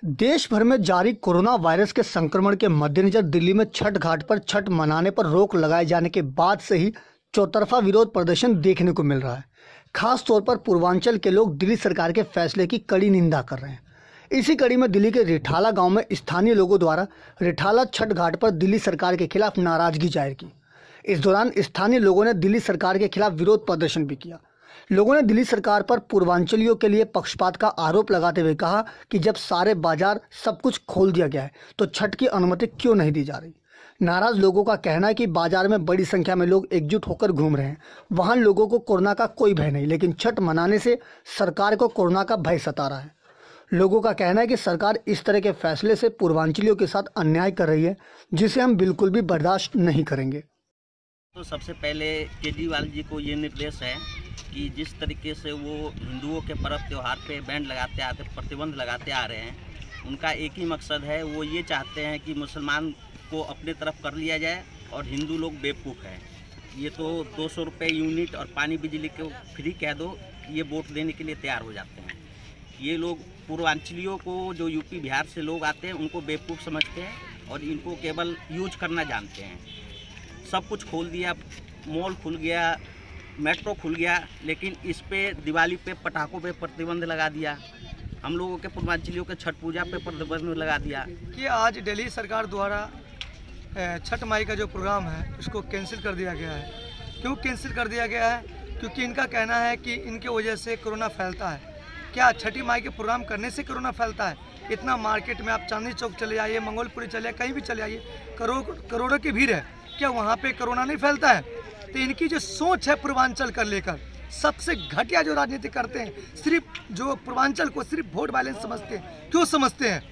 देश भर में जारी कोरोना वायरस के संक्रमण के मद्देनजर दिल्ली में छठ घाट पर छठ मनाने पर रोक लगाए जाने के बाद से ही चौतरफा विरोध प्रदर्शन देखने को मिल रहा है। खास तौर पर पूर्वांचल के लोग दिल्ली सरकार के फैसले की कड़ी निंदा कर रहे हैं। इसी कड़ी में दिल्ली के रिठाला गांव में स्थानीय लोगों द्वारा रिठाला छठ घाट पर दिल्ली सरकार के खिलाफ नाराजगी जाहिर की। इस दौरान स्थानीय लोगों ने दिल्ली सरकार के खिलाफ विरोध प्रदर्शन भी किया। लोगों ने दिल्ली सरकार पर पूर्वांचलियों के लिए पक्षपात का आरोप लगाते हुए कहा कि जब सारे बाजार सब कुछ खोल दिया गया है तो छठ की अनुमति क्यों नहीं दी जा रही। नाराज लोगों का कहना है कि बाजार में बड़ी संख्या में लोग एकजुट होकर घूम रहे हैं, वहां लोगों को कोरोना का कोई भय नहीं, लेकिन छठ मनाने से सरकार को कोरोना का भय सता रहा है। लोगों का कहना है कि सरकार इस तरह के फैसले से पूर्वांचलियों के साथ अन्याय कर रही है, जिसे हम बिल्कुल भी बर्दाश्त नहीं करेंगे। तो सबसे पहले केजरीवाल जी को ये निर्देश है कि जिस तरीके से वो हिंदुओं के पर्व त्यौहार पे बैंड लगाते आते प्रतिबंध लगाते आ रहे हैं, उनका एक ही मकसद है। वो ये चाहते हैं कि मुसलमान को अपने तरफ कर लिया जाए और हिंदू लोग बेवकूफ़ हैं। ये तो 200 रुपये यूनिट और पानी बिजली को फ्री कह दो, ये वोट देने के लिए तैयार हो जाते हैं। ये लोग पूर्वांचलियों को, जो यूपी बिहार से लोग आते हैं, उनको बेवकूफ़ समझते हैं और इनको केवल यूज करना जानते हैं। सब कुछ खोल दिया, मॉल खुल गया, मेट्रो खुल गया, लेकिन इस पे दिवाली पे पटाखों पे प्रतिबंध लगा दिया। हम लोगों के पूर्वांचलियों के छठ पूजा पे प्रतिबंध लगा दिया। कि आज दिल्ली सरकार द्वारा छठ माई का जो प्रोग्राम है उसको कैंसिल कर दिया गया है। क्यों कैंसिल कर दिया गया है? क्योंकि इनका कहना है कि इनके वजह से कोरोना फैलता है। क्या छठी माई के प्रोग्राम करने से कोरोना फैलता है? इतना मार्केट में आप चांदनी चौक चले आइए, मंगोलपुरी चले, कहीं भी चले आइए, करोड़ों की भीड़ है। क्या वहाँ पे कोरोना नहीं फैलता है? तो इनकी जो सोच है पूर्वांचल कर लेकर, सबसे घटिया जो राजनीति करते हैं, सिर्फ जो पूर्वांचल को सिर्फ वोट बैलेंस समझते हैं। क्यों समझते हैं?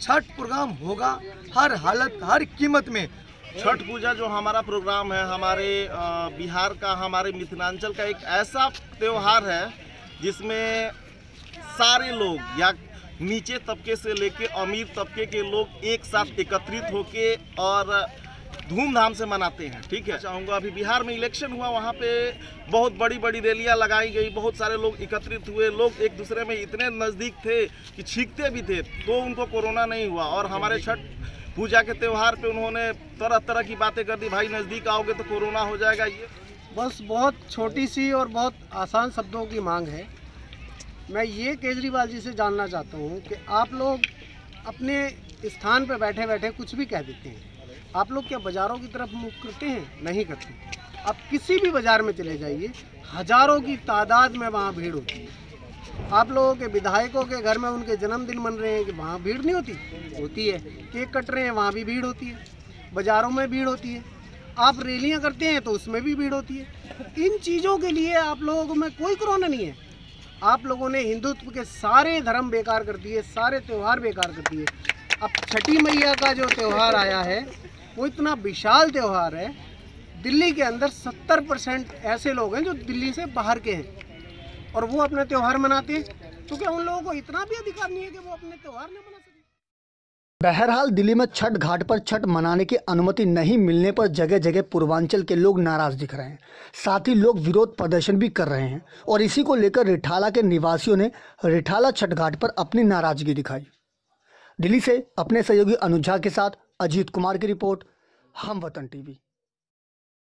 छठ प्रोग्राम होगा हर हालत हर कीमत में। छठ पूजा जो हमारा प्रोग्राम है, हमारे बिहार का, हमारे मिथिलांचल का एक ऐसा त्यौहार है जिसमें सारे लोग या नीचे तबके से लेके अमीर तबके के लोग एक साथ एकत्रित होके और धूमधाम से मनाते हैं। ठीक है, चाहूँगा अभी बिहार में इलेक्शन हुआ, वहाँ पे बहुत बड़ी बड़ी रैलियाँ लगाई गई, बहुत सारे लोग एकत्रित हुए, लोग एक दूसरे में इतने नज़दीक थे कि छींकते भी थे, तो उनको कोरोना नहीं हुआ। और हमारे छठ पूजा के त्यौहार पे उन्होंने तरह तरह की बातें कर दी, भाई नज़दीक आओगे तो कोरोना हो जाएगा। ये बस बहुत छोटी सी और बहुत आसान शब्दों की मांग है। मैं ये केजरीवाल जी से जानना चाहता हूँ कि आप लोग अपने स्थान पर बैठे बैठे कुछ भी कह देते हैं। आप लोग क्या बाज़ारों की तरफ मुख करते हैं? नहीं करते। आप किसी भी बाज़ार में चले जाइए, हज़ारों की तादाद में वहाँ भीड़ होती है। आप लोगों के विधायकों के घर में उनके जन्मदिन मन रहे हैं कि वहाँ भीड़ नहीं होती? होती है। केक कट रहे हैं, वहाँ भी भीड़ होती है। बाज़ारों में भीड़ होती है। आप रैलियाँ करते हैं तो उसमें भी भीड़ होती है। इन चीज़ों के लिए आप लोगों में कोई कोरोना नहीं है। आप लोगों ने हिंदुत्व के सारे धर्म बेकार कर दिए, सारे त्यौहार बेकार कर दिए। अब छठी मैया का जो त्यौहार आया है वो इतना विशाल त्यौहार है। दिल्ली के अंदर 70% ऐसे लोग हैं जो दिल्ली से बाहर के हैं और वो अपना त्यौहार मनाते हैं, तो क्या उन लोगों को इतना भी अधिकार नहीं है कि वो अपने त्यौहार न मना सकें? बहरहाल दिल्ली में छठ घाट पर छठ मनाने की अनुमति नहीं मिलने पर जगह जगह पूर्वांचल के लोग नाराज दिख रहे हैं। साथ ही लोग विरोध प्रदर्शन भी कर रहे हैं और इसी को लेकर रिठाला के निवासियों ने रिठाला छठ घाट पर अपनी नाराजगी दिखाई। दिल्ली से अपने सहयोगी अनुज झा के साथ अजीत कुमार की रिपोर्ट, हम वतन टीवी।